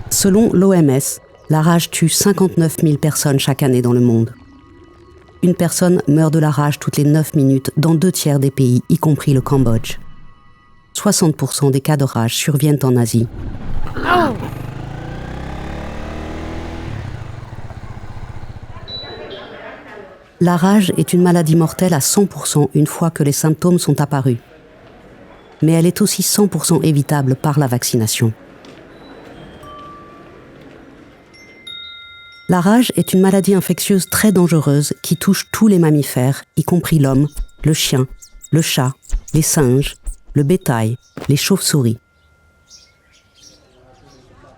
Selon l'OMS, la rage tue 59 000 personnes chaque année dans le monde. Une personne meurt de la rage toutes les 9 minutes dans 2/3 des pays, y compris le Cambodge. 60% des cas de rage surviennent en Asie. La rage est une maladie mortelle à 100% une fois que les symptômes sont apparus. Mais elle est aussi 100% évitable par la vaccination. La rage est une maladie infectieuse très dangereuse qui touche tous les mammifères, y compris l'homme, le chien, le chat, les singes, le bétail, les chauves-souris.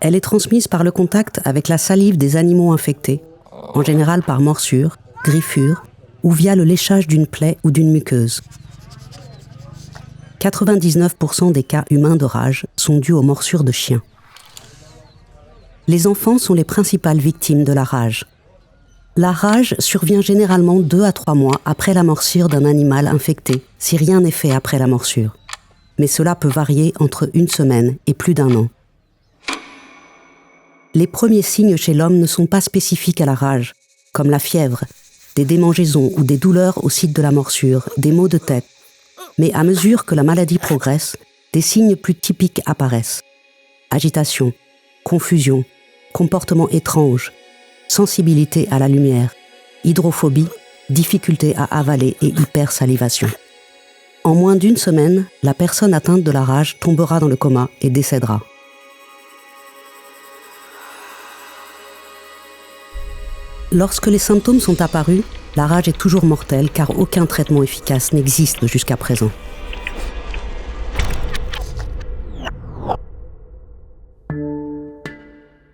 Elle est transmise par le contact avec la salive des animaux infectés, en général par morsure, griffure ou via le léchage d'une plaie ou d'une muqueuse. 99% des cas humains de rage sont dus aux morsures de chiens. Les enfants sont les principales victimes de la rage. La rage survient généralement 2 à 3 mois après la morsure d'un animal infecté, si rien n'est fait après la morsure. Mais cela peut varier entre 1 semaine et plus d'1 an. Les premiers signes chez l'homme ne sont pas spécifiques à la rage, comme la fièvre, des démangeaisons ou des douleurs au site de la morsure, des maux de tête. Mais à mesure que la maladie progresse, des signes plus typiques apparaissent. Agitation, confusion, comportement étrange, sensibilité à la lumière, hydrophobie, difficulté à avaler et hypersalivation. En moins d'1 semaine, la personne atteinte de la rage tombera dans le coma et décédera. Lorsque les symptômes sont apparus, la rage est toujours mortelle car aucun traitement efficace n'existe jusqu'à présent.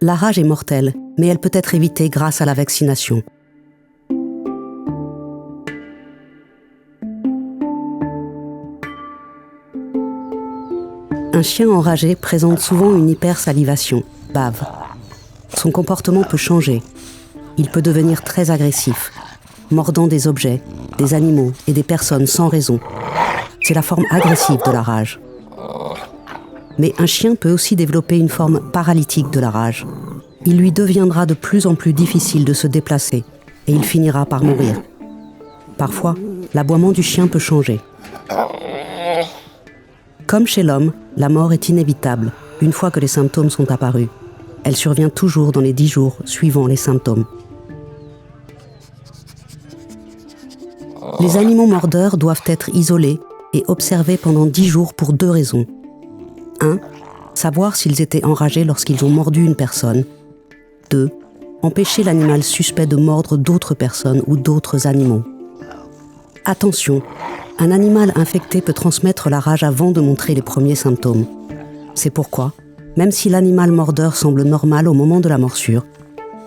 La rage est mortelle, mais elle peut être évitée grâce à la vaccination. Un chien enragé présente souvent une hypersalivation, bave. Son comportement peut changer. Il peut devenir très agressif, mordant des objets, des animaux et des personnes sans raison. C'est la forme agressive de la rage. Mais un chien peut aussi développer une forme paralytique de la rage. Il lui deviendra de plus en plus difficile de se déplacer et il finira par mourir. Parfois, l'aboiement du chien peut changer. Comme chez l'homme, la mort est inévitable une fois que les symptômes sont apparus. Elle survient toujours dans les 10 jours suivant les symptômes. Les animaux mordeurs doivent être isolés et observés pendant 10 jours pour 2 raisons. 1. Savoir s'ils étaient enragés lorsqu'ils ont mordu une personne. 2. Empêcher l'animal suspect de mordre d'autres personnes ou d'autres animaux. Attention, un animal infecté peut transmettre la rage avant de montrer les premiers symptômes. C'est pourquoi, même si l'animal mordeur semble normal au moment de la morsure,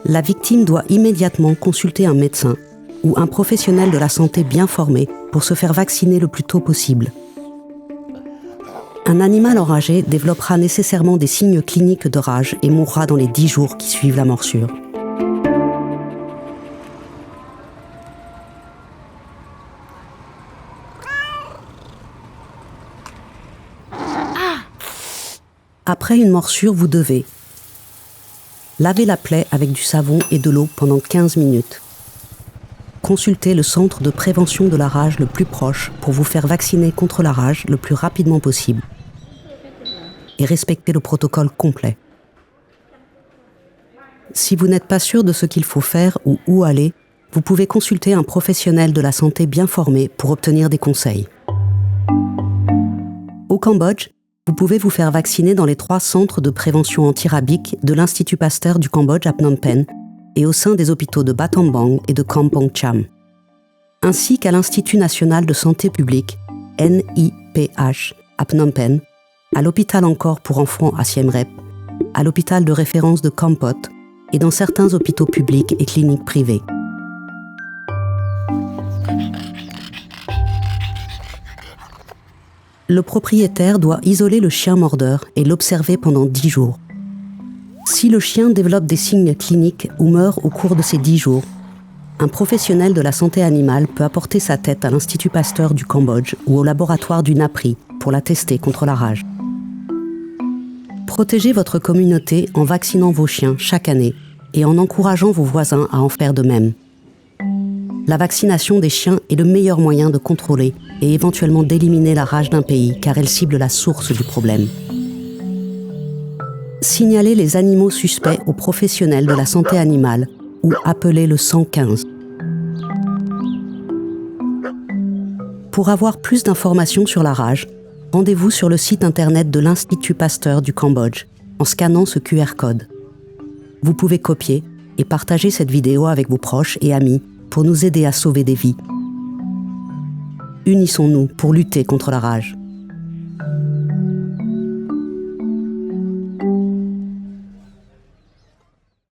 la victime doit immédiatement consulter un médecin ou un professionnel de la santé bien formé pour se faire vacciner le plus tôt possible. Un animal enragé développera nécessairement des signes cliniques de rage et mourra dans les 10 jours qui suivent la morsure. Après une morsure, vous devez laver la plaie avec du savon et de l'eau pendant 15 minutes. Consultez le centre de prévention de la rage le plus proche pour vous faire vacciner contre la rage le plus rapidement possible. Et respectez le protocole complet. Si vous n'êtes pas sûr de ce qu'il faut faire ou où aller, vous pouvez consulter un professionnel de la santé bien formé pour obtenir des conseils. Au Cambodge, vous pouvez vous faire vacciner dans les 3 centres de prévention anti-rabique de l'Institut Pasteur du Cambodge à Phnom Penh et au sein des hôpitaux de Battambang et de Kampong Cham, ainsi qu'à l'Institut National de Santé Publique, NIPH, à Phnom Penh, à l'hôpital Angkor pour enfants à Siem Reap, à l'hôpital de référence de Kampot et dans certains hôpitaux publics et cliniques privées. Le propriétaire doit isoler le chien mordeur et l'observer pendant 10 jours. Si le chien développe des signes cliniques ou meurt au cours de ces 10 jours, Un professionnel de la santé animale peut apporter sa tête à l'Institut Pasteur du Cambodge ou au laboratoire du NAPRI pour la tester contre la rage. Protégez votre communauté en vaccinant vos chiens chaque année et en encourageant vos voisins à en faire de même. La vaccination des chiens est le meilleur moyen de contrôler et éventuellement d'éliminer la rage d'un pays car elle cible la source du problème. Signalez les animaux suspects aux professionnels de la santé animale ou appelez le 115. Pour avoir plus d'informations sur la rage, rendez-vous sur le site internet de l'Institut Pasteur du Cambodge en scannant ce QR code. Vous pouvez copier et partager cette vidéo avec vos proches et amis pour nous aider à sauver des vies. Unissons-nous pour lutter contre la rage.